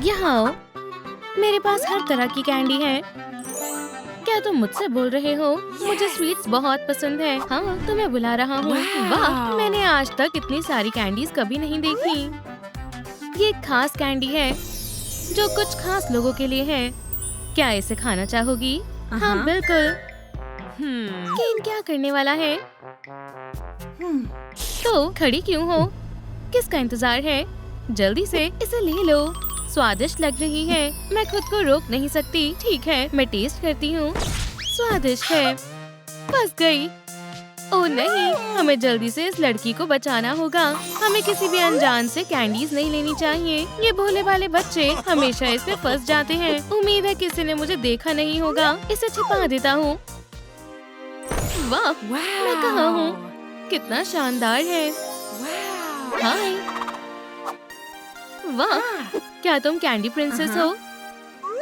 यहाँ आओ, मेरे पास हर तरह की कैंडी है। क्या तुम मुझसे बोल रहे हो? मुझे स्वीट्स बहुत पसंद है। हाँ, तुम्हें बुला रहा हूँ। वाह, मैंने आज तक इतनी सारी कैंडीज कभी नहीं देखी। ये एक खास कैंडी है जो कुछ खास लोगों के लिए है। क्या इसे खाना चाहोगी? हाँ, बिल्कुल। केन क्या करने वाला है? तो खड़ी क्यों हो? किसका इंतजार है? जल्दी से इसे ले लो। स्वादिष्ट लग रही है, मैं खुद को रोक नहीं सकती। ठीक है, मैं टेस्ट करती हूँ। स्वादिष्ट है। फंस गई। ओह नहीं, हमें जल्दी से इस लड़की को बचाना होगा। हमें किसी भी अनजान से कैंडीज नहीं लेनी चाहिए। ये भोले भाले बच्चे हमेशा इसमें फंस जाते हैं। उम्मीद है किसी ने मुझे देखा नहीं होगा। इसे छिपा देता हूँ। वाह, मैं कहाँ हूँ? कितना शानदार है। हाय। वाह, क्या तुम कैंडी प्रिंसेस हो?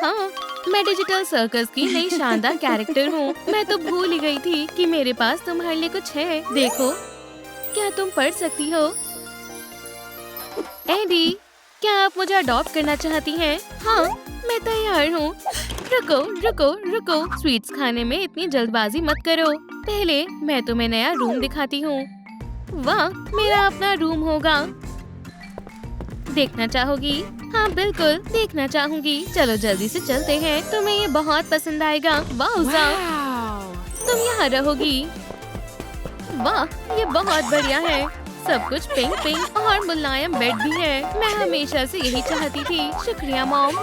हाँ, मैं डिजिटल सर्कस की नई शानदार कैरेक्टर हूँ। मैं तो भूल ही गई थी कि मेरे पास तुम्हारे लिए कुछ है। देखो, क्या तुम पढ़ सकती हो? एडी, क्या आप मुझे अडॉप्ट करना चाहती हैं? हाँ, मैं तैयार हूँ। रुको, रुको, रुको। स्वीट्स खाने में इतनी जल्दबाजी मत करो। पहले मैं तुम्हें नया रूम दिखाती हूँ। वाह, मेरा अपना रूम होगा। देखना चाहोगी? हाँ, बिल्कुल देखना चाहूंगी। चलो जल्दी से चलते हैं, तुम्हें ये बहुत पसंद आएगा। वाह, तुम यहाँ रहोगी। वाह, ये बहुत बढ़िया है। सब कुछ पिंक पिंक और मुलायम बेड भी है। मैं हमेशा से यही चाहती थी। शुक्रिया मॉम।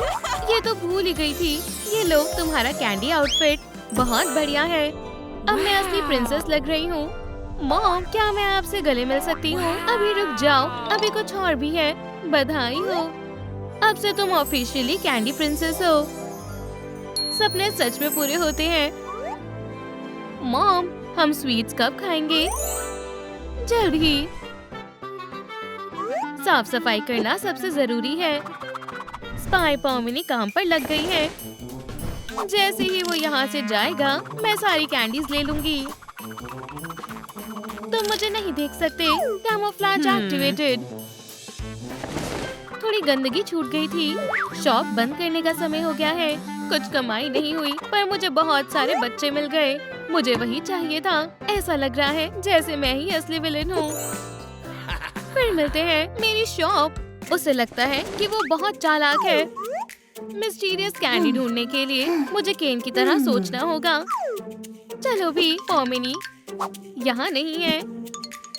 ये तो भूल ही गई थी। ये लो तुम्हारा कैंडी आउटफिट, बहुत बढ़िया है। अब मैं असली प्रिंसेस लग रही हूँ। मॉम, क्या मैं आपसे गले मिल सकती हूँ? अभी रुक जाओ, अभी कुछ और भी है। बधाई हो, अब से तुम ऑफिशियली कैंडी प्रिंसेस हो। सपने सच में पूरे होते हैं। मॉम, हम स्वीट्स कब खाएंगे? जल्द ही। साफ सफाई करना सबसे जरूरी है। स्पाई पॉमिनी काम पर लग गई है। जैसे ही वो यहाँ से जाएगा, मैं सारी कैंडीज ले लूंगी। तुम मुझे नहीं देख सकते। Camouflage activated. थोड़ी गंदगी छूट गई थी। शॉप बंद करने का समय हो गया है। कुछ कमाई नहीं हुई, पर मुझे बहुत सारे बच्चे मिल गए। मुझे वही चाहिए था। ऐसा लग रहा है जैसे मैं ही असली विलेन हूँ। फिर मिलते हैं। मेरी शॉप। उसे लगता है कि वो बहुत चालाक है। मिस्टीरियस कैंडी ढूंढने के लिए मुझे केन की तरह सोचना होगा। चलो भी, पॉमिनी यहाँ नहीं है।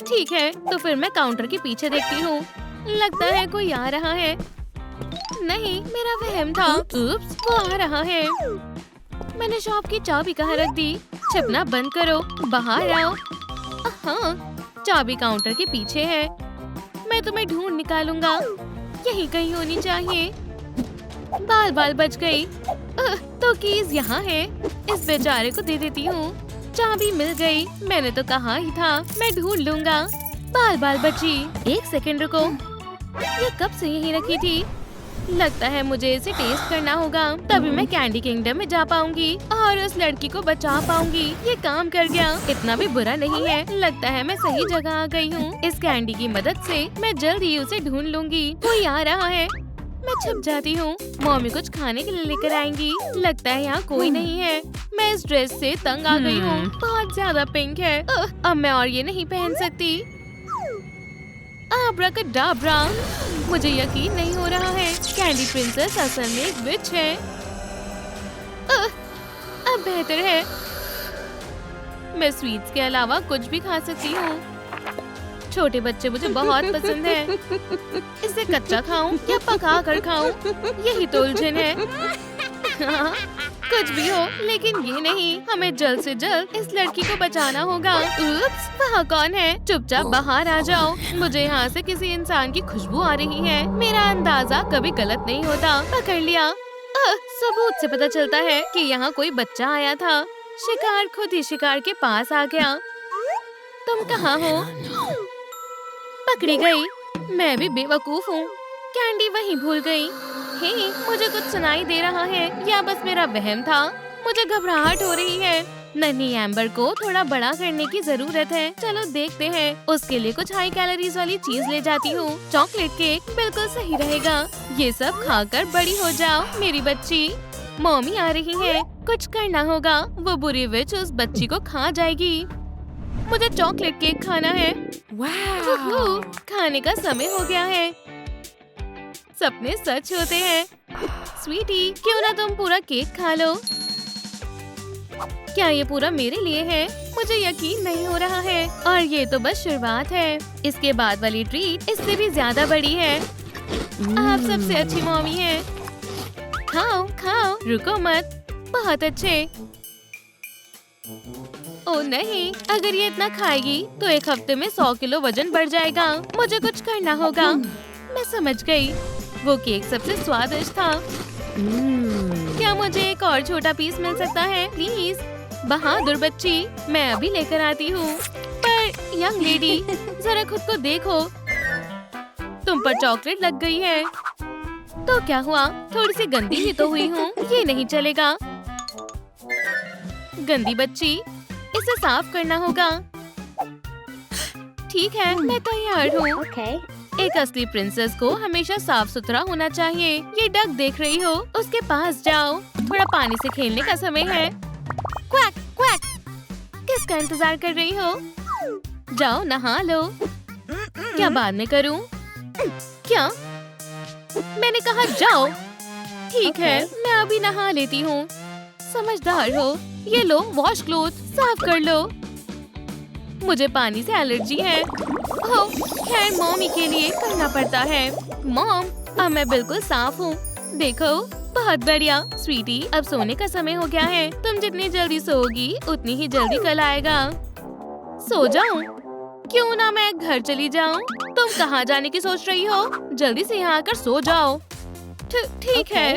ठीक है, तो फिर मैं काउंटर के पीछे देखती हूँ। लगता है कोई आ रहा है। नहीं, मेरा वहम था। उप्स, वो आ रहा है। मैंने शॉप की चाबी कहाँ रख दी? छिपना बंद करो, बाहर आओ। हाँ, चाबी काउंटर के पीछे है। मैं तुम्हें ढूंढ निकालूंगा। यही कहीं होनी चाहिए। बाल बाल बच गई। तो कीज यहाँ है। इस बेचारे को दे देती हूँ। चाबी मिल गई। मैंने तो कहा ही था, मैं ढूंढ लूंगा। बाल बाल बची। एक सेकंड रुको, ये कब से यहीं रखी थी? लगता है मुझे इसे टेस्ट करना होगा, तभी मैं कैंडी किंगडम में जा पाऊंगी और उस लड़की को बचा पाऊंगी। ये काम कर गया। इतना भी बुरा नहीं है। लगता है मैं सही जगह आ गई हूँ। इस कैंडी की मदद से मैं जल्द ही उसे ढूंढ लूंगी। कोई आ रहा है। मैं छुप जाती हूँ। मम्मी कुछ खाने के लिए लेकर आएंगी। लगता है यहाँ कोई नहीं है। मैं इस ड्रेस से तंग आ गई हूँ। बहुत ज्यादा पिंक है। अब मैं और ये नहीं पहन सकती। आब्राकडाब्रा, मुझे यकीन नहीं हो रहा है। कैंडी प्रिंसेस असल में एक विच है। अब बेहतर है। मैं स्वीट्स के अलावा कुछ भी खा सकती हूँ। छोटे बच्चे मुझे बहुत पसंद है। इसे कच्चा खाऊं या पका कर खाऊं, यही तो उलझन है। हाँ, कुछ भी हो, लेकिन ये नहीं। हमें जल्द से जल्द इस लड़की को बचाना होगा। उप्स, वहाँ कौन है? चुपचाप बाहर आ जाओ। मुझे यहाँ से किसी इंसान की खुशबू आ रही है। मेरा अंदाजा कभी गलत नहीं होता। पकड़ लिया। सबूत से पता चलता है कि यहाँ कोई बच्चा आया था। शिकार खुद ही शिकार के पास आ गया। तुम कहाँ हो? पकड़ी गई। मैं भी बेवकूफ हूँ। कैंडी वहीं भूल गई। हे, मुझे कुछ सुनाई दे रहा है या बस मेरा वहम था? मुझे घबराहट हो रही है। नन्ही एम्बर को थोड़ा बड़ा करने की जरूरत है। चलो देखते हैं। उसके लिए कुछ हाई कैलोरीज वाली चीज ले जाती हूँ। चॉकलेट केक बिल्कुल सही रहेगा। ये सब खाकर बड़ी हो जाओ मेरी बच्ची। मम्मी आ रही है, कुछ करना होगा। वो बुरी विच उस बच्ची को खा जाएगी। मुझे चॉकलेट केक खाना है। वाह! खाने का समय हो गया है। सपने सच होते हैं। स्वीटी, क्यों ना तुम पूरा केक खा लो। क्या ये पूरा मेरे लिए है? मुझे यकीन नहीं हो रहा है। और ये तो बस शुरुआत है। इसके बाद वाली ट्रीट इससे भी ज्यादा बड़ी है। आप सबसे अच्छी मम्मी हैं। खाओ खाओ, रुको मत। बहुत अच्छे। ओह नहीं, अगर ये इतना खाएगी तो एक हफ्ते में 100 किलो वजन बढ़ जाएगा। मुझे कुछ करना होगा। मैं समझ गई। वो केक सबसे स्वादिष्ट था। क्या मुझे एक और छोटा पीस मिल सकता है प्लीज? बहादुर बच्ची, मैं अभी लेकर आती हूँ। पर यंग लेडी, जरा खुद को देखो। तुम पर चॉकलेट लग गई है। तो क्या हुआ? थोड़ी सी गंदी ही तो हुई हूँ। ये नहीं चलेगा। गंदी बच्ची, इसे साफ करना होगा। ठीक है, मैं तैयार हूँ। एक असली प्रिंसेस को हमेशा साफ सुथरा होना चाहिए। ये डक देख रही हो? उसके पास जाओ। थोड़ा पानी से खेलने का समय है। Quack quack. किसका इंतजार कर रही हो? जाओ नहा लो। क्या बाद में करूं? क्या? मैंने कहा जाओ। ठीक है, मैं अभी नहा लेती हूँ। समझदार हो। ये लो वॉश क्लोथ, साफ कर लो। मुझे पानी से एलर्जी है। ओह, खैर मॉमी के लिए करना पड़ता है। मॉम, अब मैं बिल्कुल साफ हूँ। देखो, बहुत बढ़िया। स्वीटी, अब सोने का समय हो गया है। तुम जितनी जल्दी सोओगी उतनी ही जल्दी कल आएगा। सो जाऊं? क्यों ना मैं घर चली जाऊं? तुम कहाँ जाने की सोच रही हो? जल्दी से यहाँ आकर सो जाओ। ठीक है।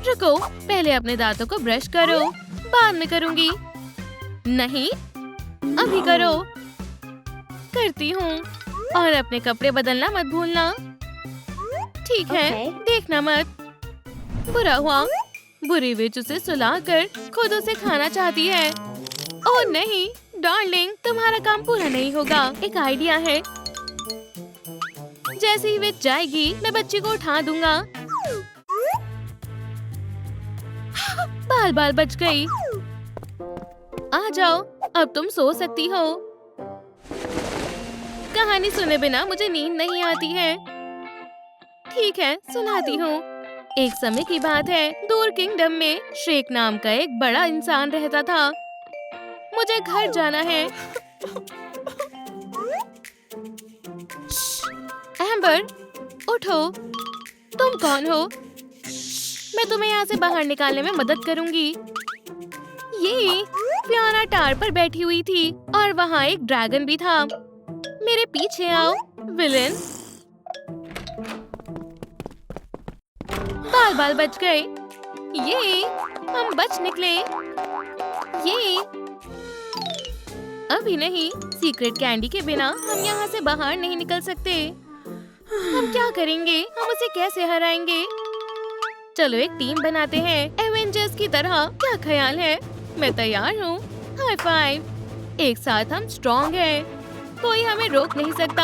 रुको, पहले अपने दांतों को ब्रश करो। बाद में करूँगी। नहीं, अभी करो। करती हूँ। और अपने कपड़े बदलना मत भूलना। ठीक है, देखना मत। बुरा हुआ। बुरी विच उसे सुलाकर खुद उसे खाना चाहती है। ओह नहीं, डार्लिंग, तुम्हारा काम पूरा नहीं होगा। एक आइडिया है। जैसे ही विच जाएगी, मैं बच्ची को उठा दूंगा। बाल बाल बच गई। आ जाओ, अब तुम सो सकती हो। कहानी सुने बिना मुझे नींद नहीं आती है। ठीक है, सुनाती हूँ। एक समय की बात है, दूर किंगडम में श्रेक नाम का एक बड़ा इंसान रहता था। मुझे घर जाना है। एम्बर, उठो। तुम कौन हो? मैं तुम्हें यहाँ से बाहर निकालने में मदद करूँगी। ये फियोना टावर पर बैठी हुई थी और वहाँ एक ड्रैगन भी था। मेरे पीछे आओ, विलेन। बाल बाल बच गए। ये हम बच निकले। ये अभी नहीं। सीक्रेट कैंडी के बिना हम यहाँ से बाहर नहीं निकल सकते। हम क्या करेंगे? हम उसे कैसे हराएंगे? चलो एक टीम बनाते हैं, एवेंजर्स की तरह। क्या ख्याल है? मैं तैयार हूँ। High five. एक साथ हम स्ट्रॉन्ग हैं। कोई हमें रोक नहीं सकता।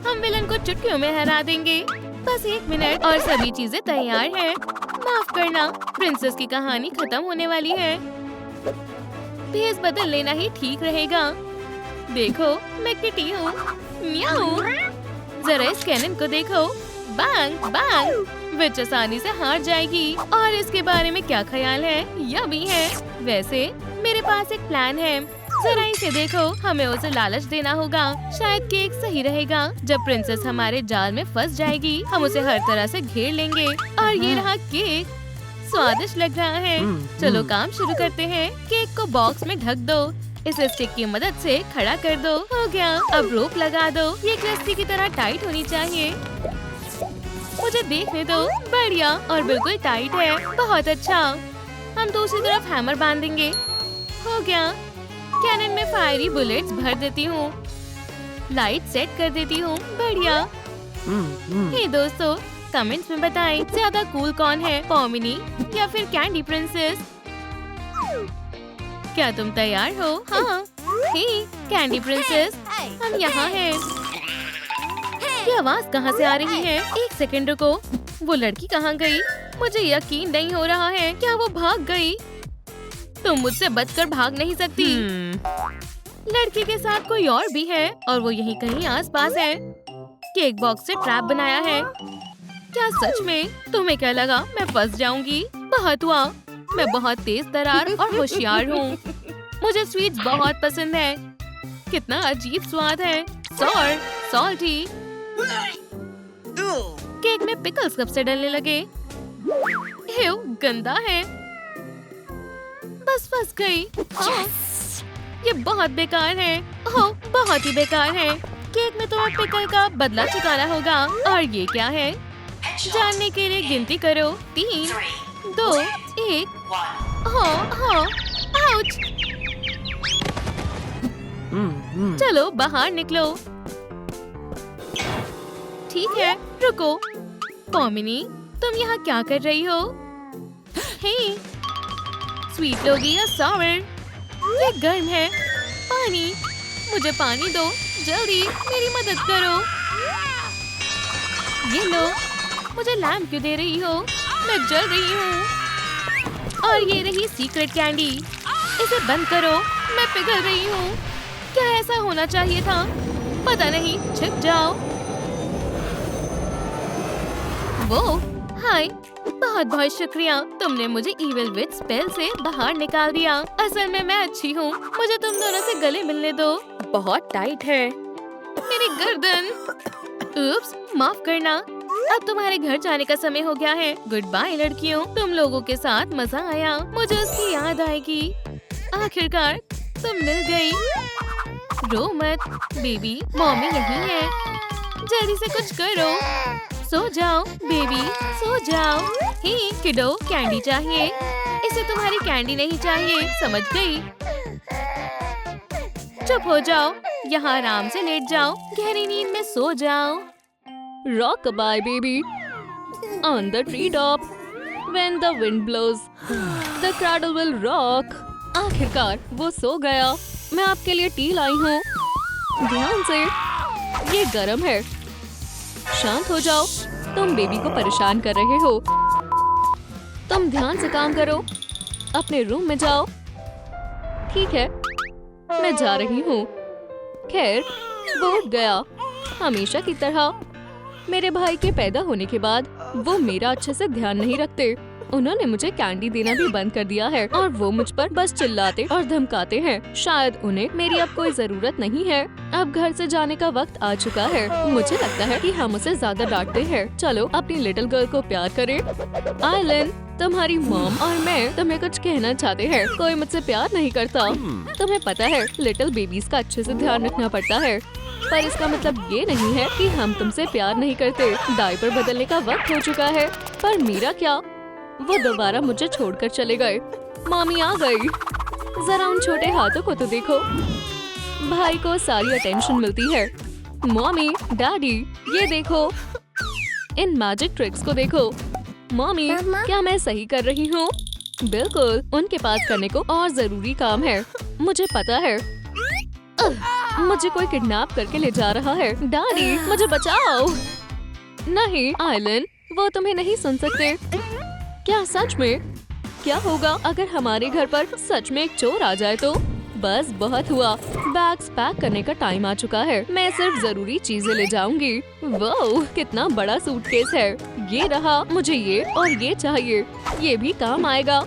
हम विलन को चुटकियों में हरा देंगे। बस 1 मिनट और सभी चीजें तैयार हैं। माफ करना, प्रिंसेस की कहानी खत्म होने वाली है। भेस बदल लेना ही ठीक रहेगा। देखो, मैं किटी हूँ। म्याऊ। जरा इस कैनन को देखो। Bang bang. विच आसानी से हार जाएगी। और इसके बारे में क्या ख्याल है? यह भी है। वैसे मेरे पास एक प्लान है। जरा इसे देखो। हमें उसे लालच देना होगा। शायद केक सही रहेगा। जब प्रिंसेस हमारे जाल में फंस जाएगी, हम उसे हर तरह से घेर लेंगे। और ये रहा केक। स्वादिष्ट लग रहा है। चलो काम शुरू करते हैं। केक को बॉक्स में ढक दो। इसे स्टिक की मदद से खड़ा कर दो। हो गया। अब रोप लगा दो। ये रस्सी की तरह टाइट होनी चाहिए। मुझे देखने दो। बढ़िया, और बिल्कुल टाइट है। बहुत अच्छा। हम दूसरी तरफ हैमर बांधेंगे। हो गया। कैनन में फायरी बुलेट्स भर देती हूँ। लाइट सेट कर देती हूँ। बढ़िया। हे दोस्तों, कमेंट्स में बताएं ज्यादा कूल कौन है, पॉमिनी या फिर कैंडी प्रिंसेस। क्या तुम तैयार हो? हाँ। हे, कैंडी प्रिंसेस, हम यहाँ हैं। ये आवाज कहाँ से आ रही है? एक सेकंड रुको, वो लड़की कहाँ गई? मुझे यकीन नहीं हो रहा है, क्या वो भाग गई? तुम मुझसे बचकर भाग नहीं सकती। लड़की के साथ कोई और भी है और वो यहीं कहीं आसपास है। केक बॉक्स से ट्रैप बनाया है। क्या सच में? तुम्हें क्या लगा मैं फंस जाऊंगी? बहुत हुआ। मैं बहुत तेज तर्रार और होशियार हूँ। मुझे स्वीट्स बहुत पसंद है। कितना अजीब स्वाद है। Sour, salty. केक में पिकल्स कब से डलने लगे? हेव, गंदा है। बस फंस गई। ये बहुत बेकार है। ओह, बहुत ही बेकार है। केक में तुम्हें पिकल का बदला चुकाना होगा। और ये क्या है? जानने के लिए गिनती करो। 3, 2, 1। हाँ, आउच। चलो बाहर निकलो। ठीक है, रुको। पॉमिनी, तुम यहाँ क्या कर रही हो? हे, स्वीट लोगी या सॉवर? ये गर्म है। पानी, मुझे पानी दो जल्दी, मेरी मदद करो। ये लो। मुझे लैम्प क्यों दे रही हो? मैं जल रही हूँ। और ये रही सीक्रेट कैंडी। इसे बंद करो, मैं पिघल रही हूँ। क्या ऐसा होना चाहिए था? पता नहीं, छिप जाओ। वो, हाय, बहुत बहुत शुक्रिया। तुमने मुझे इविल विच स्पेल से बाहर निकाल दिया। असल में मैं अच्छी हूँ। मुझे तुम दोनों से गले मिलने दो। बहुत टाइट है मेरी गर्दन। उप्स, माफ करना। अब तुम्हारे घर जाने का समय हो गया है। गुड बाय लड़कियों। तुम लोगों के साथ मजा आया। मुझे उसकी याद आएगी। आखिरकार तुम मिल गई। रो मत बेबी, मम्मी यहीं है। जल्दी से कुछ करो। सो जाओ बेबी, सो जाओ। हे किडो, कैंडी चाहिए? इसे तुम्हारी कैंडी नहीं चाहिए, समझ गई? चुप हो जाओ, यहाँ आराम से लेट जाओ, गहरी नींद में सो जाओ। Rock-a-bye baby on the treetop when the wind blows the cradle will rock। आखिरकार वो सो गया। मैं आपके लिए टी लाई हूँ। ध्यान से, ये गर्म है। शांत हो जाओ, तुम बेबी को परेशान कर रहे हो। तुम ध्यान से काम करो। अपने रूम में जाओ। ठीक है, मैं जा रही हूँ। खैर, वो उठ गया हमेशा की तरह। मेरे भाई के पैदा होने के बाद वो मेरा अच्छे से ध्यान नहीं रखते। उन्होंने मुझे कैंडी देना भी बंद कर दिया है और वो मुझ पर बस चिल्लाते और धमकाते हैं। शायद उन्हें मेरी अब कोई जरूरत नहीं है। अब घर से जाने का वक्त आ चुका है। मुझे लगता है कि हम उसे ज्यादा डांटते हैं। चलो अपनी लिटिल गर्ल को प्यार करें। आइलैंड, तुम्हारी मॉम और मैं तुम्हें कुछ कहना चाहते हैं। कोई मुझसे प्यार नहीं करता। तुम्हें पता है, लिटिल बेबीज का अच्छे से ध्यान रखना पड़ता है। पर इसका मतलब ये नहीं है कि हम तुमसे प्यार नहीं करते। डायपर बदलने का वक्त हो चुका है। पर मेरा क्या? वो दोबारा मुझे छोड़कर चले गए। मम्मी आ गई। जरा उन छोटे हाथों को तो देखो। भाई को सारी अटेंशन मिलती है। मम्मी, डैडी, ये देखो। इन मैजिक ट्रिक्स को देखो। मम्मी, क्या मैं सही कर रही हूँ? बिल्कुल, उनके पास करने को और जरूरी काम है। मुझे पता है। मुझे कोई किडनैप करके ले जा रहा है। डैडी, मुझे बचाओ। नहीं आइलैंड, वो तुम्हें नहीं सुन सकते। क्या सच में? क्या होगा अगर हमारे घर पर सच में एक चोर आ जाए तो? बस बहुत हुआ। बैग्स पैक करने का टाइम आ चुका है। मैं सिर्फ जरूरी चीजें ले जाऊंगी। वाओ, कितना बड़ा सूटकेस है। ये रहा, मुझे ये और ये चाहिए। ये भी काम आएगा।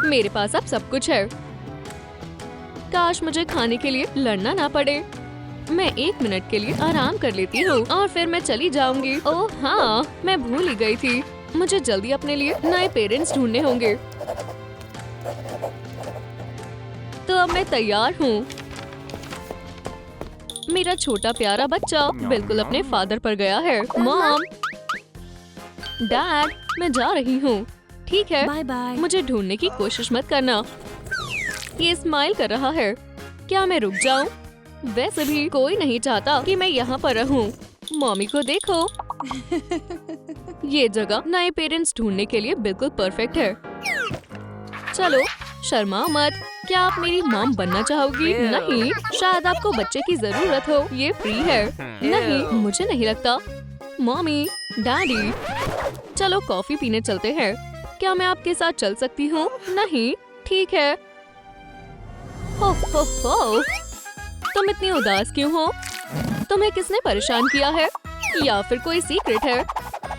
मेरे पास अब सब कुछ है। काश मुझे खाने के लिए लड़ना ना पड़े। मैं 1 मिनट के लिए आराम कर लेती हूँ और फिर मैं चली जाऊंगी। ओह हाँ, मैं भूल ही गई थी। मुझे जल्दी अपने लिए नए पेरेंट्स ढूंढने होंगे। तो अब मैं तैयार हूँ। मेरा छोटा प्यारा बच्चा बिल्कुल अपने फादर पर गया है। मॉम, डैड, मैं जा रही हूँ। ठीक है, बाय बाय। मुझे ढूंढने की कोशिश मत करना। ये स्माइल कर रहा है। क्या मैं रुक जाऊं? वैसे भी कोई नहीं चाहता कि मैं यहाँ पर रहूं। मम्मी को देखो। ये जगह नए पेरेंट्स ढूंढने के लिए बिल्कुल परफेक्ट है। चलो शर्मा मत। क्या आप मेरी मॉम बनना चाहोगी? नहीं, शायद आपको बच्चे की जरूरत हो। ये फ्री है। नहीं, मुझे नहीं लगता। मॉमी, डैडी, चलो कॉफी पीने चलते हैं। क्या मैं आपके साथ चल सकती हूँ? नहीं, ठीक है। हो। तुम इतनी उदास क्यों हो? तुम्हें किसने परेशान किया है? या फिर कोई सीक्रेट है?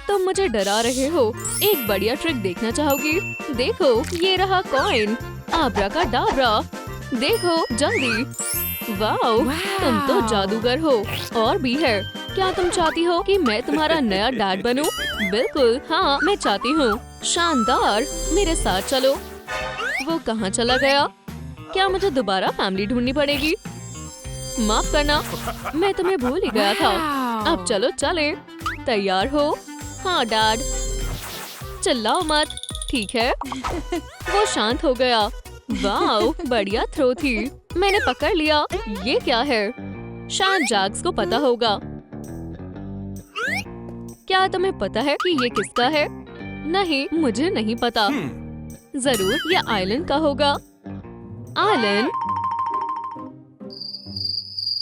तुम मुझे डरा रहे हो। एक बढ़िया ट्रिक देखना चाहोगी? देखो, ये रहा कॉइन। आब्राकाडाब्रा। देखो जल्दी। वाओ, तुम तो जादूगर हो। और भी है। क्या तुम चाहती हो कि मैं तुम्हारा नया डैड बनूं? बिल्कुल, हाँ, मैं चाहती हूँ। शानदार, मेरे साथ चलो। वो कहाँ चला गया? क्या मुझे दोबारा फैमिली ढूंढनी पड़ेगी? माफ करना, मैं तुम्हें भूल ही गया था। अब चलो चले। तैयार हो? हाँ डैड। चिल्लाओ मत, ठीक है? वो शांत हो गया। वाओ, बढ़िया थ्रो थी। मैंने पकड़ लिया। ये क्या है? शायद जैक्स को पता होगा। क्या तुम्हें पता है कि ये किसका है? नहीं, मुझे नहीं पता। जरूर ये आइलैंड का होगा। आइलैंड?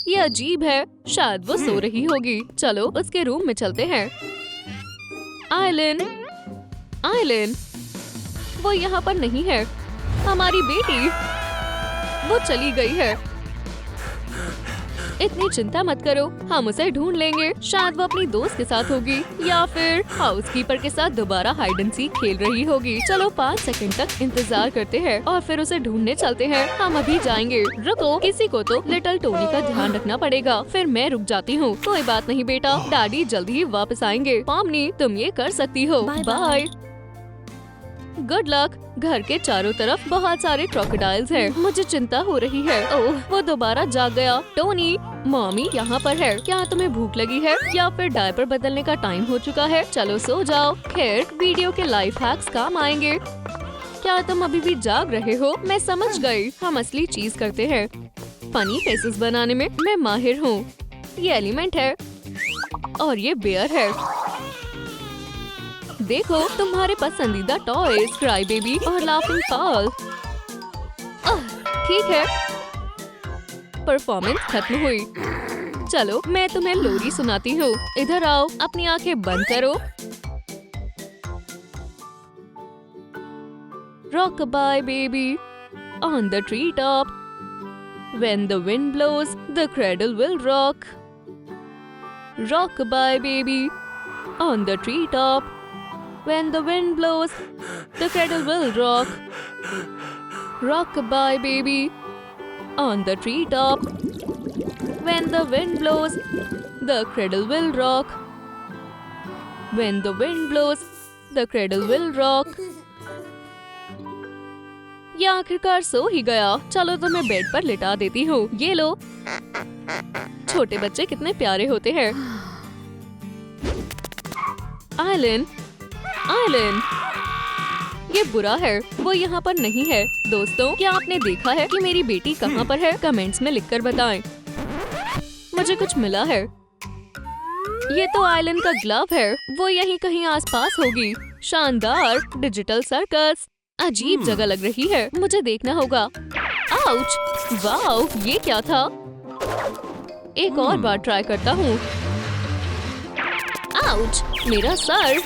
ये अजीब है। शायद वो सो रही होगी। चलो उसके रूम में चलते हैं। आइलैंड, आइलैंड, वो यहाँ पर नहीं है। हमारी बेटी, वो चली गई है। इतनी चिंता मत करो, हम उसे ढूंढ लेंगे। शायद वो अपनी दोस्त के साथ होगी या फिर हाउसकीपर के साथ दोबारा हाइड एंड सीक खेल रही होगी। चलो 5 सेकंड तक इंतजार करते हैं और फिर उसे ढूंढने चलते हैं। हम अभी जाएंगे। रुको, किसी को तो लिटिल टोनी का ध्यान रखना पड़ेगा। फिर मैं रुक जाती हूँ। कोई बात नहीं बेटा, डैडी जल्दी ही वापस आएंगे। पॉमनी, तुम ये कर सकती हो। बाय। Good luck. घर के चारों तरफ बहुत सारे क्रोकोडाइल्स हैं। मुझे चिंता हो रही है। ओह, वो दोबारा जाग गया। टोनी, मॉमी यहाँ पर है। क्या तुम्हें भूख लगी है या फिर डायपर बदलने का टाइम हो चुका है? चलो सो जाओ। खैर, वीडियो के लाइफ हैक्स काम आएंगे। क्या तुम अभी भी जाग रहे हो? मैं समझ गई। हम असली चीज करते हैं। फनी फेसेस बनाने में मैं माहिर हूँ। ये एलिमेंट है और ये बेयर है। देखो, तुम्हारे पसंदीदा टॉयज, क्राई बेबी और लाफिंग पाल। ठीक है, परफॉर्मेंस खत्म हुई। चलो मैं तुम्हें लोरी सुनाती हूँ। इधर आओ, अपनी आंखें बंद करो। Rock-a-bye baby on the treetop. When the wind blows, the cradle will rock. Rock-a-bye baby on the treetop. When the wind blows, the cradle will rock. Rock-a-bye baby on the treetop. When the wind blows, the cradle will rock. When the wind blows, the cradle will rock. ये आखिरकार सो ही गया। चलो तो मैं bed पर लिटा देती हूँ। ये लो। छोटे बच्चे कितने प्यारे होते हैं। आइलैंड, आइलैंड, ये बुरा है। वो यहाँ पर नहीं है। दोस्तों, क्या आपने देखा है कि मेरी बेटी कहाँ पर है? कमेंट्स में लिखकर बताएं। मुझे कुछ मिला है। ये तो आइलैंड का ग्लव है। वो यहीं कहीं आसपास होगी। शानदार डिजिटल सर्कस। अजीब जगह लग रही है। मुझे देखना होगा। आउच! वाओ, ये क्या था? एक और बार ट्राई करता हूँ। आउच! मेरा सर।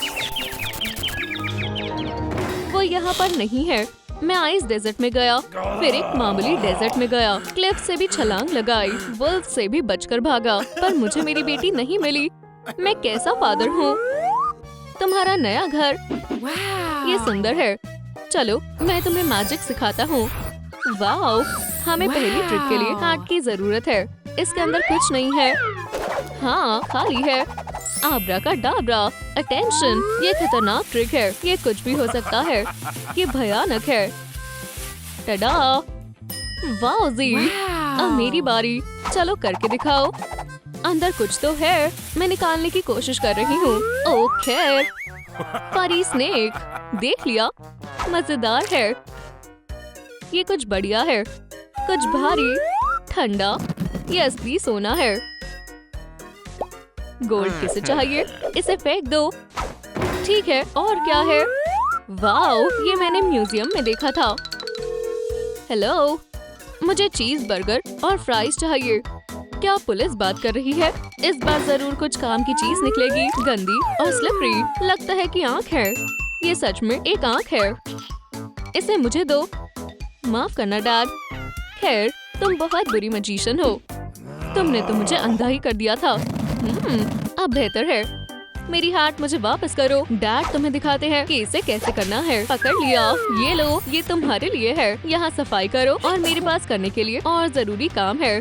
वो यहाँ पर नहीं है। मैं आइस डेजर्ट में गया, फिर एक मामूली डेजर्ट में गया, क्लिफ से भी छलांग लगाई, वुल्फ से भी बचकर भागा, पर मुझे मेरी बेटी नहीं मिली। मैं कैसा फादर हूँ? तुम्हारा नया घर, ये सुंदर है। चलो मैं तुम्हें मैजिक सिखाता हूँ। वाओ, हमें पहली ट्रिक के लिए हार्ट की जरूरत है। इसके अंदर कुछ नहीं है। हाँ, खाली है। आब्राकाडाब्रा, अटेंशन, ये खतरनाक ट्रिक है। ये कुछ भी हो सकता है। ये भयानक है। टडा! वाओ जी! अब मेरी बारी। चलो करके दिखाओ। अंदर कुछ तो है। मैं निकालने की कोशिश कर रही हूँ। ओह खैर, परी स्नेक। देख लिया, मजेदार है। ये कुछ बढ़िया है, कुछ भारी, ठंडा। ये असली सोना है। गोल्ड किसे चाहिए? इसे फेंक दो। ठीक है, और क्या है? वाओ, ये मैंने म्यूजियम में देखा था। हेलो, मुझे चीज बर्गर और फ्राइज चाहिए। क्या पुलिस बात कर रही है? इस बार जरूर कुछ काम की चीज निकलेगी, गंदी और स्लिपरी। लगता है कि आँख है। ये सच में एक आँख है। इसे मुझे दो। माफ करना डैड। खैर, तुम बहुत बुरी मैजिशियन हो। तुमने तो मुझे अंधा ही कर दिया था। अब बेहतर है। मेरी हार्ट मुझे वापस करो। डैड तुम्हें दिखाते हैं कि इसे कैसे करना है। पकड़ लिया। ये लो, ये तुम्हारे लिए है। यहाँ सफाई करो और मेरे पास करने के लिए और जरूरी काम है।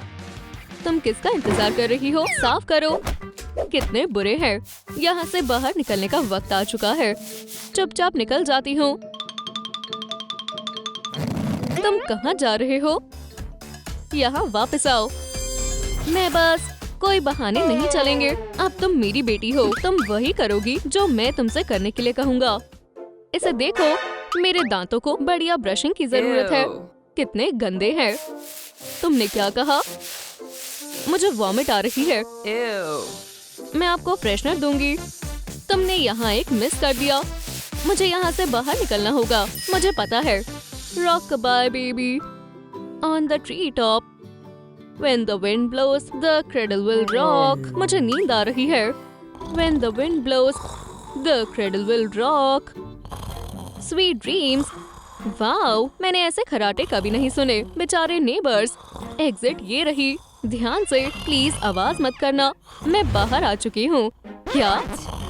तुम किसका इंतजार कर रही हो? साफ करो। कितने बुरे हैं। यहाँ से बाहर निकलने का वक्त आ चुका है। चुपचाप निकल जाती हूँ। तुम कहाँ जा रहे हो? यहाँ वापस आओ। मैं बस कोई बहाने नहीं चलेंगे। अब तुम मेरी बेटी हो। तुम वही करोगी जो मैं तुमसे करने के लिए कहूँगा। इसे देखो, मेरे दांतों को बढ़िया ब्रशिंग की जरूरत है। कितने गंदे हैं। तुमने क्या कहा? मुझे वॉमिट आ रही है। मैं आपको फ्रेशनर दूंगी। तुमने यहाँ एक मिस कर दिया। मुझे यहाँ से बाहर निकलना होगा। मुझे पता है। Rock bye baby on the treetop. When the wind blows, the cradle will rock. मुझे नींद आ रही है। When the wind blows, the cradle will rock. Sweet dreams. Wow, मैंने ऐसे खराटे कभी नहीं सुने। बेचारे नेबर्स। एग्जिट ये रही। ध्यान से, प्लीज आवाज मत करना। मैं बाहर आ चुकी हूँ। क्या?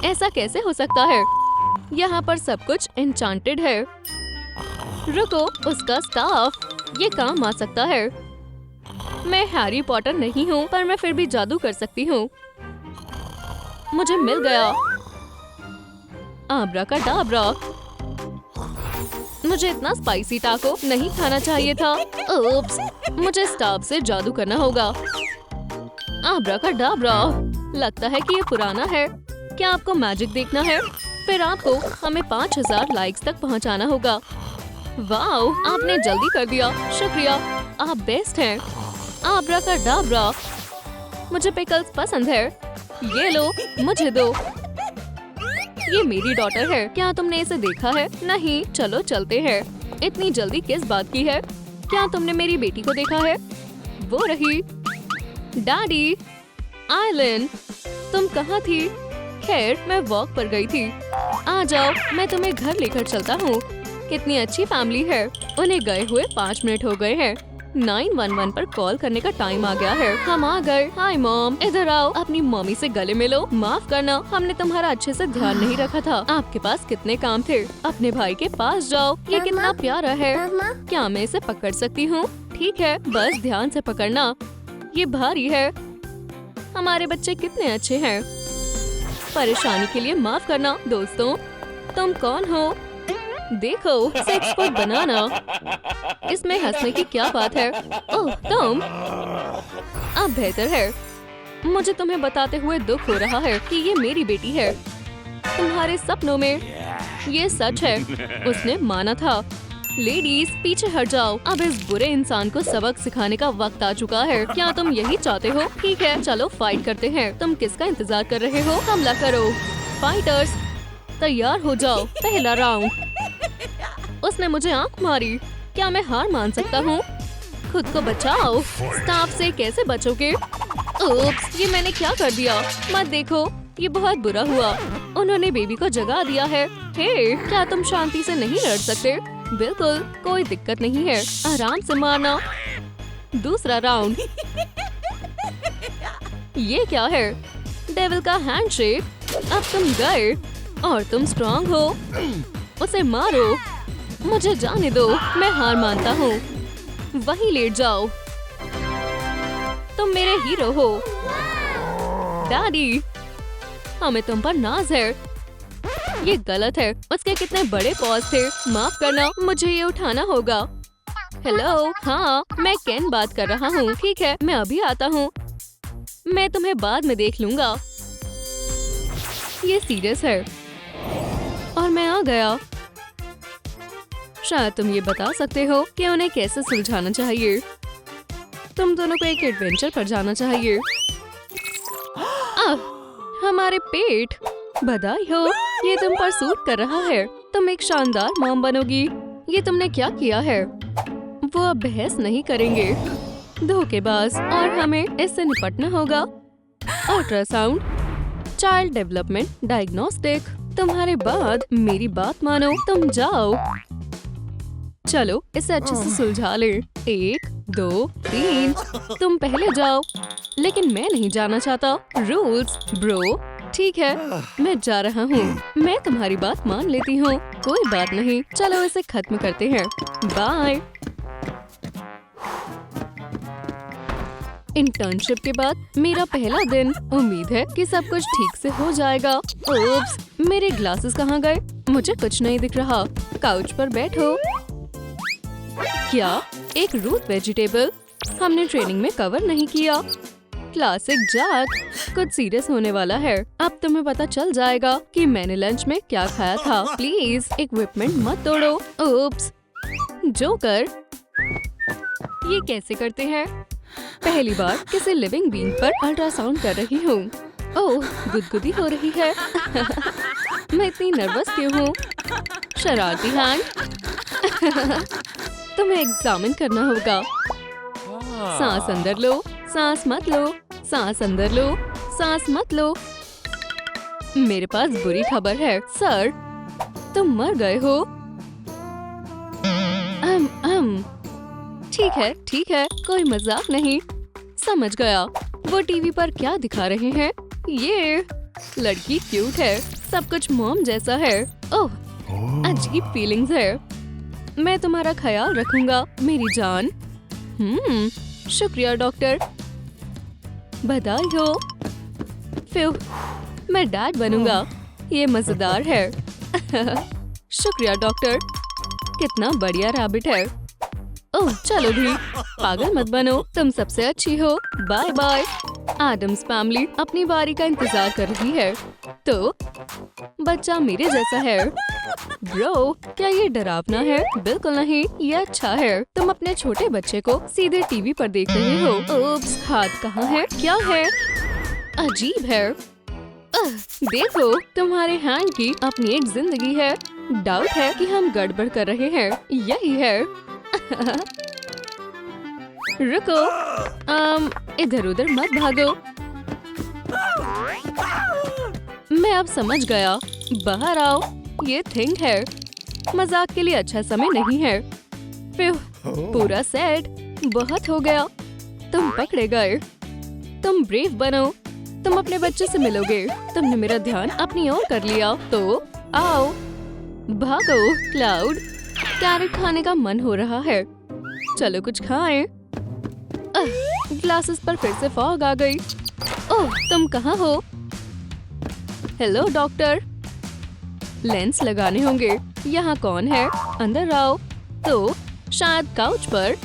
ऐसा कैसे हो सकता है? यहाँ पर सब कुछ एन्चांटेड है। रुको, उसका स्टाफ। ये काम आ सकता है। मैं हैरी पॉटर नहीं हूँ, पर मैं फिर भी जादू कर सकती हूँ। मुझे मिल गया। आब्राकाडाब्रा। मुझे इतना स्पाइसी टाको नहीं खाना चाहिए था। ओप्स, मुझे स्टाफ से जादू करना होगा। आब्राकाडाब्रा। लगता है कि ये पुराना है। क्या आपको मैजिक देखना है? फिर आपको हमें 5000 लाइक्स तक पहुंचाना होगा। वाओ, आपने जल्दी कर दिया। शुक्रिया, आप बेस्ट हैं। आब्राकाडाब्रा। मुझे पिकल्स पसंद है। ये लो, मुझे दो। ये मेरी डॉटर है। क्या तुमने इसे देखा है? नहीं, चलो चलते हैं। इतनी जल्दी किस बात की है? क्या तुमने मेरी बेटी को देखा है? वो रही। डैडी, आइलिन, तुम कहाँ थी? खैर, मैं वॉक पर गई थी। आ जाओ, मैं तुम्हें घर लेकर चलता हूँ। कितनी अच्छी फैमिली है। उन्हें गए हुए 5 मिनट हो गए हैं। 911 पर कॉल करने का टाइम आ गया है। हम आ गए। हाय मॉम, इधर आओ। अपनी मम्मी से गले मिलो। माफ करना, हमने तुम्हारा अच्छे से ध्यान नहीं रखा था। आपके पास कितने काम थे। अपने भाई के पास जाओ। ये कितना प्यारा है। क्या मैं इसे पकड़ सकती हूँ? ठीक है, बस ध्यान से पकड़ना। ये भारी है। हमारे बच्चे कितने अच्छे हैं। परेशानी के लिए माफ करना। दोस्तों, तुम कौन हो? देखो, 6 फुट बनाना। इसमें हंसने की क्या बात है? ओह, तुम। अब बेहतर है। मुझे तुम्हें बताते हुए दुख हो रहा है कि ये मेरी बेटी है। तुम्हारे सपनों में। ये सच है। उसने माना था। लेडीज, पीछे हट जाओ। अब इस बुरे इंसान को सबक सिखाने का वक्त आ चुका है। क्या तुम यही चाहते हो? ठीक है, चलो फाइट करते हैं। तुम किसका इंतजार कर रहे हो? हमला करो। फाइटर्स, तैयार हो जाओ। पहला राउंड। उसने मुझे आंख मारी। क्या मैं हार मान सकता हूँ? खुद को बचाओ। स्टाफ से कैसे बचोगे? ओप्स, ये मैंने क्या कर दिया? मत देखो, ये बहुत बुरा हुआ। उन्होंने बेबी को जगा दिया है। हे, क्या तुम शांति से नहीं लड़ सकते? बिल्कुल, कोई दिक्कत नहीं है। आराम से मारना। दूसरा राउंड। ये क्या है? डेविल का हैंडशेक। अब तुम गए और तुम स्ट्रॉन्ग हो। उसे मारो। मुझे जाने दो, मैं हार मानता हूँ। वहीं लेट जाओ। तुम मेरे हीरो हो। डैडी, हमें तुम पर नाज है। ये गलत है। उसके कितने बड़े पॉज थे। माफ करना, मुझे ये उठाना होगा। हेलो, हाँ, मैं केन बात कर रहा हूँ। ठीक है, मैं अभी आता हूँ। मैं तुम्हें बाद में देख लूंगा। ये सीरियस है। और मैं आ गया। शायद तुम ये बता सकते हो कि उन्हें कैसे सुलझाना चाहिए। तुम दोनों को एक एडवेंचर पर जाना चाहिए। हमारे पेट। बधाई हो, ये तुम पर सूट कर रहा है। तुम एक शानदार मॉम बनोगी। ये तुमने क्या किया है? वो अब बहस नहीं करेंगे। धोखेबाज, और हमें इससे निपटना होगा। Ultrasound, child development diagnostic. तुम्हारे बाद मेरी बात मानो, तुम जाओ। चलो इसे अच्छे से सुलझा ले। 1 2 3, तुम पहले जाओ। लेकिन मैं नहीं जाना चाहता। Rules bro. ठीक है, मैं जा रहा हूँ। मैं तुम्हारी बात मान लेती हूँ। कोई बात नहीं, चलो इसे खत्म करते हैं। बाय। इंटर्नशिप के बाद मेरा पहला दिन। उम्मीद है कि सब कुछ ठीक से हो जाएगा। ओप्स, मेरे ग्लासेस कहाँ गए? मुझे कुछ नहीं दिख रहा। काउच पर बैठो। क्या? एक रूट वेजिटेबल? हमने ट्रेनिंग में कवर नहीं किया। क्लासिक जैक, कुछ सीरियस होने वाला है। अब तुम्हें पता चल जाएगा कि मैंने लंच में क्या खाया था। प्लीज इक्विपमेंट मत तोड़ो। ओप्स, जोकर, ये कैसे करते हैं? पहली बार किसी लिविंग बीइंग पर अल्ट्रासाउंड कर रही हूँ। ओह, गुदगुदी हो रही है। मैं इतनी नर्वस क्यों हूँ? शरारती हैंड। तुम्हें एग्जामिन करना होगा। सांस अंदर लो, सांस मत लो, सांस अंदर लो, सांस मत लो। मेरे पास बुरी खबर है सर, तुम मर गए हो। ठीक है, कोई मजाक नहीं। समझ गया। वो टीवी पर क्या दिखा रहे हैं? ये लड़की क्यूट है, सब कुछ मॉम जैसा है। ओह, अजीब फीलिंग्स है। मैं तुम्हारा ख्याल रखूंगा मेरी जान। शुक्रिया डॉक्टर। बधाई हो। फिर मैं डैड बनूंगा। ये मजेदार है। शुक्रिया डॉक्टर। कितना बढ़िया रैबिट है। ओह, चलो भी, पागल मत बनो, तुम सबसे अच्छी हो। Bye bye. एडम्स फैमिली अपनी बारी का इंतजार कर रही है। तो बच्चा मेरे जैसा है। ब्रो, क्या ये डरावना है? बिल्कुल नहीं, ये अच्छा है। तुम अपने छोटे बच्चे को सीधे टीवी पर देख रहे हो। ओप्स, हाथ कहाँ है? क्या है? अजीब है। देखो, तुम्हारे हैंड की अपनी एक जिंदगी है। डाउट है कि हम गड़बड़ कर रहे हैं। यही है। रुको, इधर उधर मत भागो। मैं अब समझ गया। बाहर आओ, ये थिंग है। मजाक के लिए अच्छा समय नहीं है। फिर पूरा सेट। बहुत हो गया। तुम पकड़े गए। तुम ब्रेव बनो। तुम अपने बच्चे से मिलोगे। तुमने मेरा ध्यान अपनी ओर कर लिया, तो आओ भागो। क्लाउड, कैरेट खाने का मन हो रहा है। चलो कुछ खाएं। ग्लासेस पर फिर से फॉग आ गई। ओह, तुम कहाँ हो? Hello doctor. लेंस लगाने होंगे। यहाँ कौन है? अंदर आओ। तो शायद काउच पर।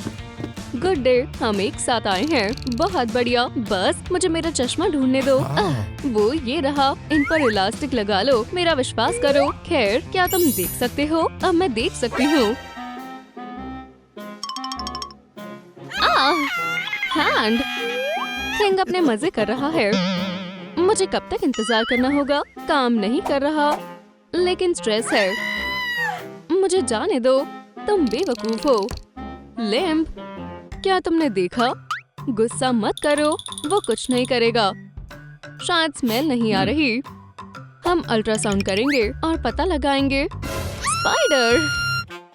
गुड डे, हम एक साथ आए हैं। बहुत बढ़िया। बस मुझे मेरा चश्मा ढूंढने दो। वो ये रहा। इन पर इलास्टिक लगा लो। मेरा विश्वास करो। खैर, क्या तुम देख सकते हो? अब मैं देख सकती हूँ। हैंड थिंग अपने मजे कर रहा है। मुझे कब तक इंतजार करना होगा? काम नहीं कर रहा, लेकिन स्ट्रेस है। मुझे जाने दो। तुम बेवकूफ हो। लैम्प, क्या तुमने देखा? गुस्सा मत करो, वो कुछ नहीं करेगा। शायद स्मेल नहीं आ रही। हम अल्ट्रासाउंड करेंगे और पता लगाएंगे। स्पाइडर।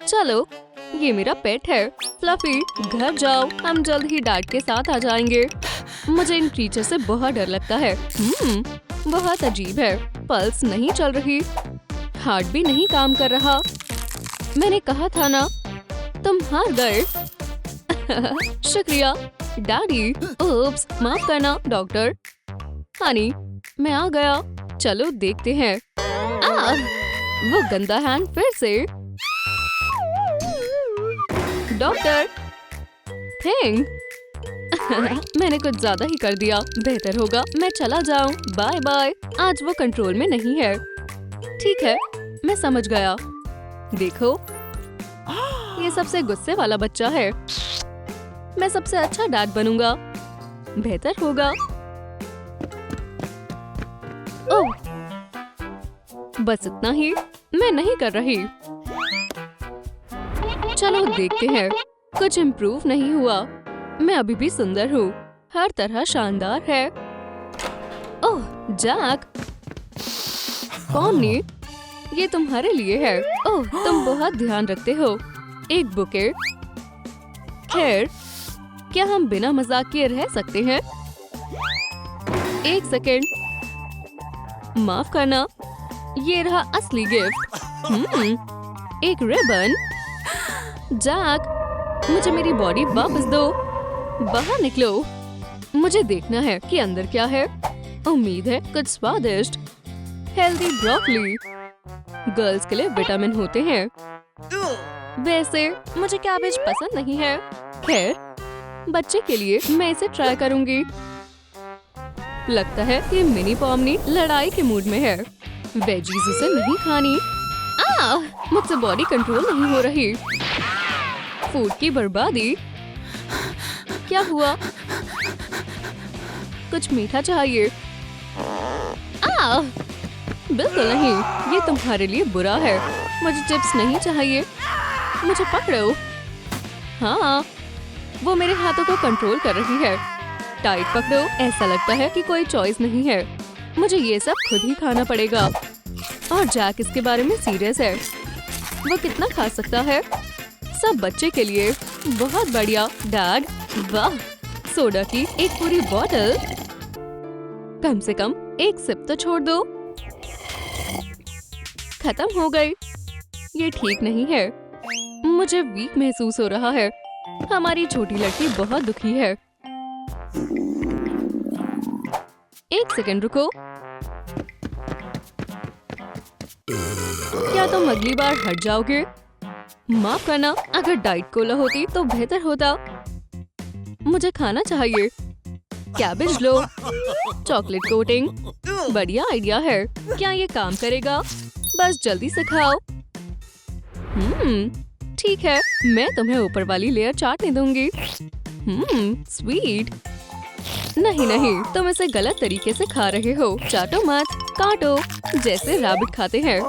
चलो, ये मेरा पेट है। फ्लफी, घर जाओ, हम जल्द ही डैड के साथ आ जाएंगे। मुझे इन क्रीचर से बहुत डर लगता है। बहुत अजीब है। पल्स नहीं चल रही, हार्ट भी नहीं काम कर रहा। मैंने कहा था ना, तुम हार गए। शुक्रिया डैडी। ओप्स, माफ करना डॉक्टर। हनी, मैं आ गया। चलो देखते हैं। वो गंदा हैंड फिर से। Doctor, thing. मैंने कुछ ज्यादा ही कर दिया। बेहतर होगा मैं चला जाऊं। Bye bye. आज वो कंट्रोल में नहीं है। ठीक है, मैं समझ गया। देखो, ये सबसे गुस्से वाला बच्चा है। मैं सबसे अच्छा डैड बनूंगा। बेहतर होगा। ओह, बस इतना ही। मैं नहीं कर रही। चलो देखते हैं। कुछ इम्प्रूव नहीं हुआ। मैं अभी भी सुंदर हूँ, हर तरह शानदार है। ओह जैक, पॉमनी, ये तुम्हारे लिए है। ओह तुम बहुत ध्यान रखते हो। एक बुके। खैर, क्या हम बिना मजाक किए रह सकते हैं? एक सेकेंड, माफ करना, ये रहा असली गिफ्ट। एक रिबन। जैक, मुझे मेरी बॉडी वापस दो। बाहर निकलो, मुझे देखना है कि अंदर क्या है। उम्मीद है कुछ स्वादिष्ट। Healthy broccoli. गर्ल्स के लिए विटामिन होते हैं। वैसे मुझे कैबेज पसंद नहीं है। खैर, बच्चे के लिए मैं इसे ट्राई करूंगी। लगता है ये मिनी पॉमनी लड़ाई के मूड में है। वेजीज उसे नहीं खानी। मुझसे बॉडी कंट्रोल नहीं हो रही। फूड की बर्बादी। क्या हुआ? कुछ मीठा चाहिए। बिल्कुल नहीं, ये तुम्हारे लिए बुरा है। मुझे चिप्स नहीं चाहिए। मुझे पकड़ो। हाँ, वो मेरे हाथों को कंट्रोल कर रही है। टाइट पकड़ो। ऐसा लगता है कि कोई चॉइस नहीं है। मुझे ये सब खुद ही खाना पड़ेगा। और जैक इसके बारे में सीरियस है। वो कितना खा सकता है? सब बच्चे के लिए। बहुत बढ़िया डैड। वाह, सोडा की एक पूरी बोतल। कम से कम एक सिप तो छोड़ दो। खत्म हो गई। ये ठीक नहीं है। मुझे वीक महसूस हो रहा है। हमारी छोटी लड़की बहुत दुखी है। एक सेकंड रुको। क्या तुम अगली बार हट जाओगे? माफ करना, अगर डाइट कोला होती तो बेहतर होता। मुझे खाना चाहिए। कैबेज लो। Chocolate coating. बढ़िया आइडिया है। क्या ये काम करेगा? बस जल्दी से खाओ। ठीक है, मैं तुम्हें ऊपर वाली लेयर चाटने दूंगी। स्वीट। नहीं, तुम इसे गलत तरीके से खा रहे हो। चाटो मत, काटो, जैसे रैबिट खाते हैं।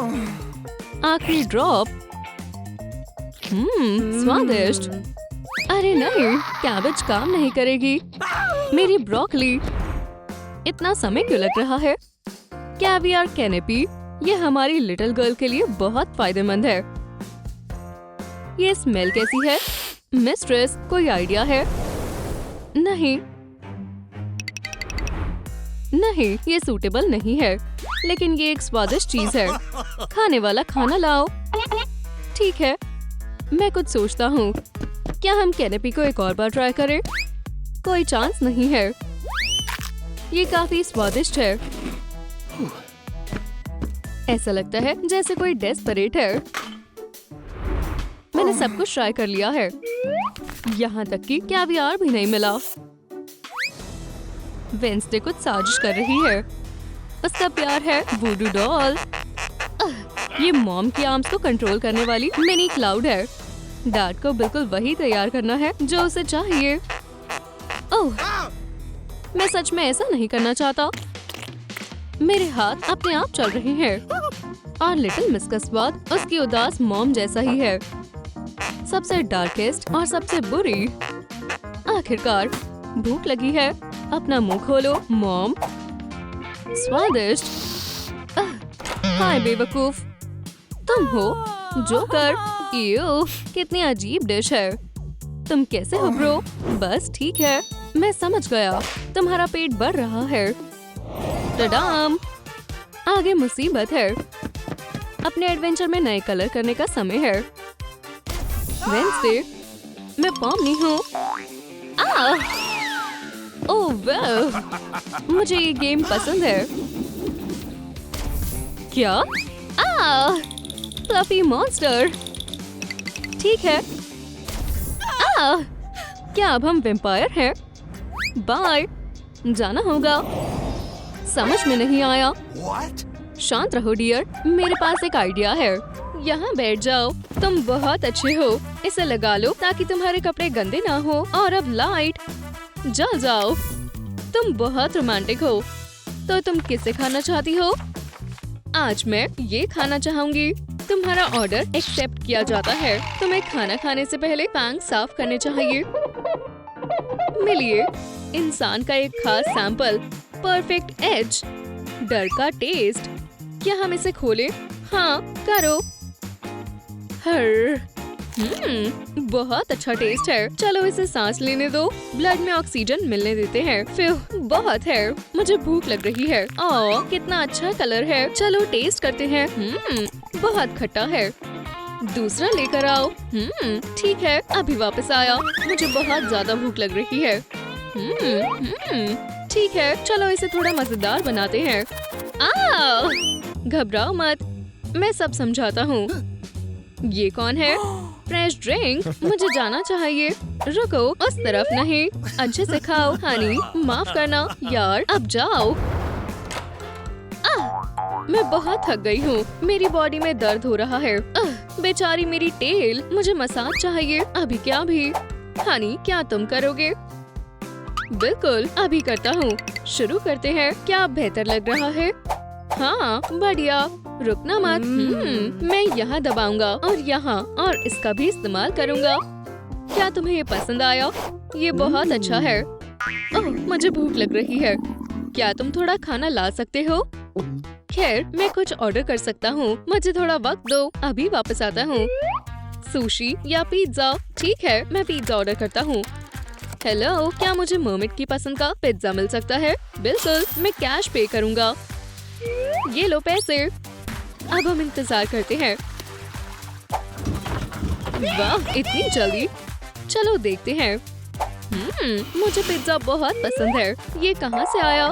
आखिरी ड्रॉप। स्वादिष्ट। अरे नहीं, कैबेज काम नहीं करेगी। मेरी ब्रोकली। इतना समय क्यों लग रहा है? कैवियर कैनेपी, ये हमारी लिटिल गर्ल के लिए बहुत फायदेमंद है। ये स्मेल कैसी है? मिस्ट्रेस, कोई आइडिया है? नहीं, ये सूटेबल नहीं है। लेकिन ये एक स्वादिष्ट चीज है। खाने वाला खाना लाओ। ठीक है, मैं कुछ सोचता हूँ। क्या हम कैनेपी को एक और बार ट्राई करें? कोई चांस नहीं है। ये काफी स्वादिष्ट है। ऐसा लगता है जैसे कोई डेस्परेट है। मैंने सब कुछ ट्राई कर लिया है, यहाँ तक कि कैवियर भी नहीं मिला। वेंसडे कुछ साजिश कर रही है। उसका प्यार है वूडू डॉल। ये मॉम की आर्म्स को कंट्रोल करने वाली मिनी क्लाउड है। डैड को बिल्कुल वही तैयार करना है जो उसे चाहिए। ओह, मैं सच में ऐसा नहीं करना चाहता। मेरे हाथ अपने आप चल रहे हैं। और लिटिल मिस का स्वाद उसकी उदास मॉम जैसा ही है। सबसे डार्केस्ट और सबसे बुरी। आखिरकार भूख लगी है। अपना मुंह खोलो मॉम। स्वादिष्ट। हाय बेवकूफ, तुम हो जोकर। ईयो, कितनी अजीब डिश है। तुम कैसे हो ब्रो? बस ठीक है, मैं समझ गया। तुम्हारा पेट बढ़ रहा है। टडाम, आगे मुसीबत है। अपने एडवेंचर में नए कलर करने का समय है। वेंसडे, मैं पॉमनी हूँ। ओह वाह, मुझे ये गेम पसंद है। क्या? Fluffy monster. ठीक है। क्या अब हम वेम्पायर हैं? बाय, जाना होगा। समझ में नहीं आया। शांत रहो डियर, मेरे पास एक आइडिया है। यहाँ बैठ जाओ। तुम बहुत अच्छे हो। इसे लगा लो ताकि तुम्हारे कपड़े गंदे ना हो। और अब लाइट जल जाओ। तुम बहुत रोमांटिक हो। तो तुम किसे खाना चाहती हो? आज मैं ये खाना चाहूंगी। तुम्हारा ऑर्डर एक्सेप्ट किया जाता है। तुम्हें खाना खाने से पहले फैंग साफ करने चाहिए। मिलिए इंसान का एक खास सैंपल, परफेक्ट एज, डर का टेस्ट। क्या हम इसे खोलें? हाँ करो। बहुत अच्छा टेस्ट है। चलो इसे सांस लेने दो, ब्लड में ऑक्सीजन मिलने देते हैं। फिर बहुत है, मुझे भूख लग रही है। ओह कितना अच्छा कलर है। चलो टेस्ट करते हैं। बहुत खट्टा है। दूसरा लेकर आओ। ठीक है, अभी वापस आया। मुझे बहुत ज्यादा भूख लग रही है। ठीक है, चलो इसे थोड़ा मजेदार बनाते हैं। घबराओ मत, मैं सब समझाता हूँ। ये कौन है? Fresh drink. मुझे जाना चाहिए। रुको, उस तरफ नहीं। अच्छे से खाओ। हनी माफ करना यार, अब जाओ। मैं बहुत थक गई हूँ। मेरी बॉडी में दर्द हो रहा है। बेचारी मेरी टेल। मुझे मसाज चाहिए अभी। क्या भी? हनी क्या तुम करोगे? बिल्कुल, अभी करता हूँ। शुरू करते हैं। क्या बेहतर लग रहा है? हाँ बढ़िया। रुकना मत। मैं यहाँ दबाऊंगा और यहाँ, और इसका भी इस्तेमाल करूँगा। क्या तुम्हें ये पसंद आया? ये बहुत अच्छा है। ओह मुझे भूख लग रही है। क्या तुम थोड़ा खाना ला सकते हो? खैर मैं कुछ ऑर्डर कर सकता हूँ। मुझे थोड़ा वक्त दो, अभी वापस आता हूँ। सुशी या पिज्जा? ठीक है, मैं पिज्जा ऑर्डर करता हूँ। हेलो, क्या मुझे मर्मेड की पसंद का पिज्जा मिल सकता है? बिल्कुल, मैं कैश पे करूँगा। ये लो पैसे। अब हम इंतजार करते हैं। वाह इतनी जल्दी। चलो देखते हैं। मुझे पिज्जा बहुत पसंद है। ये कहाँ से आया?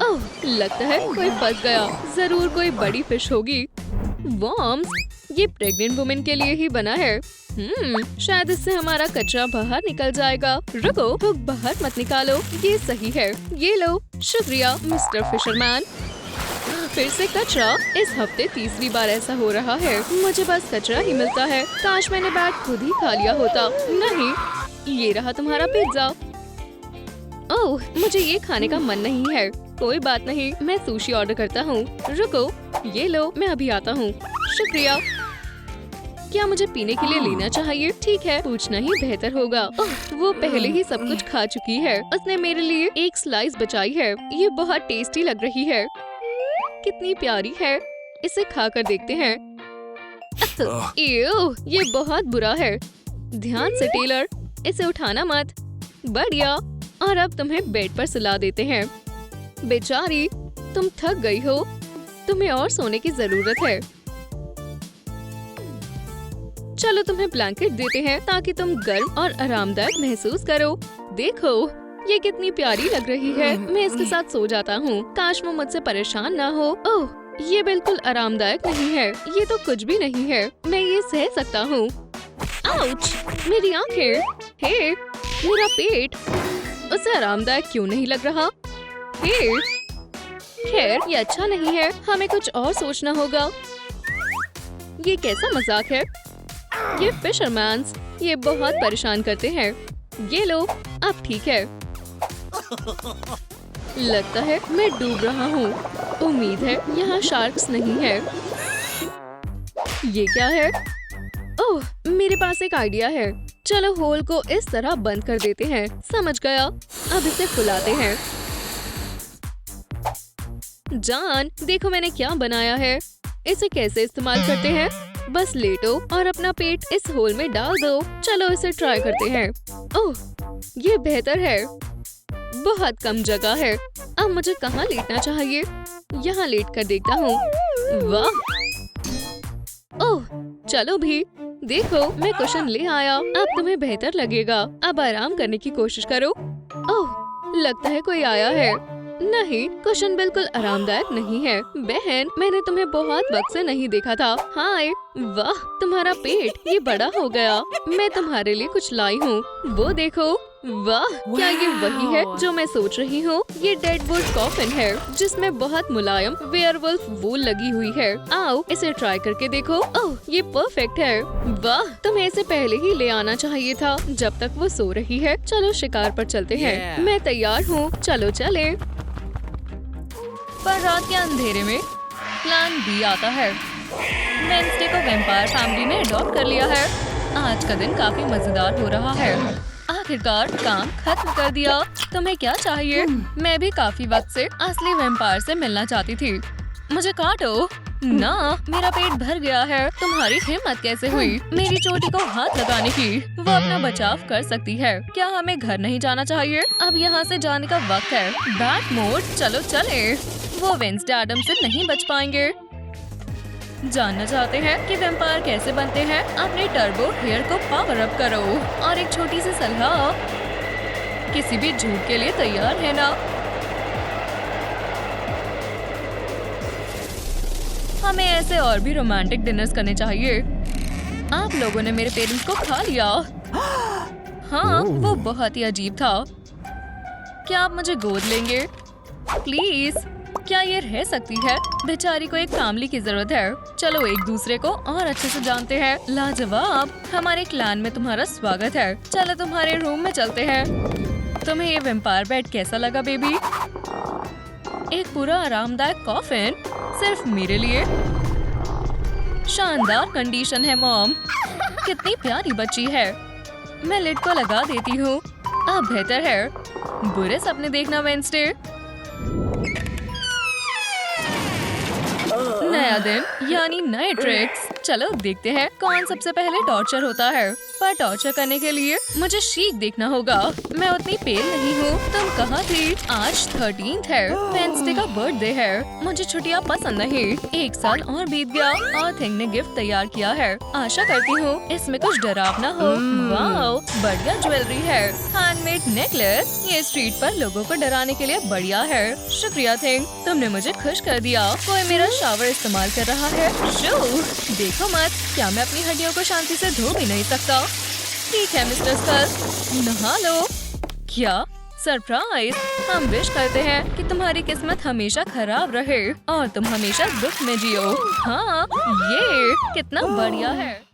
ओह लगता है कोई फंस गया। जरूर कोई बड़ी फिश होगी। वॉर्म्स, ये प्रेग्नेंट वुमेन के लिए ही बना है। शायद इससे हमारा कचरा बाहर निकल जाएगा। रुको, हुक बाहर मत निकालो। ये सही है। ये लो। शुक्रिया मिस्टर फिशरमैन। फिर से कचरा। इस हफ्ते तीसरी बार ऐसा हो रहा है। मुझे बस कचरा ही मिलता है। काश मैंने बैग खुद ही खा लिया होता। नहीं, ये रहा तुम्हारा पिज्जा। ओह मुझे ये खाने का मन नहीं है। कोई बात नहीं, मैं सुशी ऑर्डर करता हूँ। रुको, ये लो, मैं अभी आता हूँ। शुक्रिया। क्या मुझे पीने के लिए लेना चाहिए? ठीक है, पूछना ही बेहतर होगा। वो पहले ही सब कुछ खा चुकी है। उसने मेरे लिए एक स्लाइस बचाई है। ये बहुत टेस्टी लग रही है। कितनी प्यारी है। इसे खाकर देखते हैं। ये बहुत बुरा है। ध्यान से टेलर, इसे उठाना मत। बढ़िया। और अब तुम्हें बेड पर सुला देते हैं। बेचारी, तुम थक गई हो। तुम्हें और सोने की जरूरत है। चलो तुम्हें ब्लैंकेट देते हैं ताकि तुम गर्म और आरामदायक महसूस करो। देखो ये कितनी प्यारी लग रही है। मैं इसके साथ सो जाता हूँ। काश वो मुझसे परेशान ना हो। ओह ये बिल्कुल आरामदायक नहीं है। ये तो कुछ भी नहीं है। मैं ये सह सकता हूँ। आउच, मेरी आंखें। हे, मेरा पेट। उसे आरामदायक क्यों नहीं लग रहा? हे, खैर ये अच्छा नहीं है। हमें कुछ और सोचना होगा। ये कैसा मजाक है? ये फिशरमैन्स, ये बहुत परेशान करते हैं। ये लो, अब ठीक है। लगता है मैं डूब रहा हूँ। उम्मीद है यहाँ शार्क्स नहीं है। ये क्या है? ओह, मेरे पास एक आइडिया है। चलो होल को इस तरह बंद कर देते हैं। समझ गया। अब इसे फुलाते हैं। जान, देखो मैंने क्या बनाया है। इसे कैसे इस्तेमाल करते हैं? बस लेटो और अपना पेट इस होल में डाल दो। चलो इसे ट्राई करते हैं। ओह, ये बेहतर है। बहुत कम जगह है। अब मुझे कहाँ लेटना चाहिए? यहाँ लेट कर देखता हूँ। वाह, ओह, चलो भी। देखो मैं कुशन ले आया। अब तुम्हें बेहतर लगेगा। अब आराम करने की कोशिश करो। ओह, लगता है कोई आया है। नहीं, कुशन बिल्कुल आरामदायक नहीं है। बहन, मैंने तुम्हें बहुत वक्त से नहीं देखा था। हाय, वाह, तुम्हारा पेट ये बड़ा हो गया। मैं तुम्हारे लिए कुछ लाई हूँ। वो देखो। वाह, क्या ये वही है जो मैं सोच रही हूँ? ये डेडवुड कॉफिन है जिसमें बहुत मुलायम वेयरवुल्फ वूल लगी हुई है। आओ इसे ट्राई करके देखो। ओह, ये परफेक्ट है। वाह, तुम्हें इसे पहले ही ले आना चाहिए था जब तक वो सो रही है। चलो शिकार पर चलते हैं। मैं तैयार हूँ। चलो चले। पर रात के अंधेरे में प्लान बी आता है। वेडनेसडे को वैम्पायर फैमिली ने अडॉप्ट कर लिया है। आज का दिन काफी मजेदार हो रहा है। आखिरकार काम खत्म कर दिया। तुम्हें क्या चाहिए? मैं भी काफी वक्त से असली वैम्पायर से मिलना चाहती थी। मुझे काटो। ना, मेरा पेट भर गया है। तुम्हारी हिम्मत कैसे हुई मेरी चोटी को हाथ लगाने की? वो अपना बचाव कर सकती है। क्या हमें घर नहीं जाना चाहिए? अब यहाँ से जाने का वक्त है। बैट मोड, चलो चले। वो वेंसडे एडम से नहीं बच पाएंगे। जानना चाहते हैं कि वैम्पायर कैसे बनते हैं? अपने टर्बो हेयर को पावर अप करो। और एक छोटी सी सलाह, किसी भी झूठ के लिए तैयार है ना? हमें ऐसे और भी रोमांटिक डिनर्स करने चाहिए। आप लोगों ने मेरे पेरेंट्स को खा लिया। हाँ, वो बहुत ही अजीब था। क्या आप मुझे गोद लेंगे? प्लीज, क्या ये रह सकती है? बेचारी को एक फैमिली की जरूरत है। चलो एक दूसरे को और अच्छे से जानते हैं। लाजवाब, हमारे क्लैन में तुम्हारा स्वागत है। चलो तुम्हारे रूम में चलते हैं। तुम्हें ये वैम्पायर बेड कैसा लगा बेबी? एक पूरा आरामदायक कॉफिन सिर्फ मेरे लिए। शानदार कंडीशन है मॉम। कितनी प्यारी बच्ची है। मैं लिड को लगा देती हूँ। अब बेहतर है। बुरे सपने देखना वेंसडे। नया दिन यानी नए ट्रिक्स। चलो देखते हैं कौन सबसे पहले टॉर्चर होता है। पर टॉर्चर करने के लिए मुझे शीक देखना होगा। मैं उतनी पेल नहीं हूँ। तुम कहाँ थी? आज 13th है। वेंसडे का बर्थडे है। मुझे छुट्टियाँ पसंद नहीं। एक साल और बीत गया और थिंग ने गिफ्ट तैयार किया है। आशा करती हूँ इसमें कुछ डरावना हो। वाओ, बढ़िया ज्वेलरी है। Handmade necklace. ये स्ट्रीट पर लोगों को डराने के लिए बढ़िया है। शुक्रिया थिंग, तुमने मुझे खुश कर दिया। कोई मेरा शावर इस्तेमाल कर रहा है। शो, देखो मत, क्या मैं अपनी हड्डियों को शांति से धो भी नहीं सकता? ठीक है मिस्टर स्कल, नहा लो। क्या सरप्राइज! हम विश करते हैं कि तुम्हारी किस्मत हमेशा खराब रहे और तुम हमेशा दुख में जियो। हाँ, ये कितना बढ़िया है।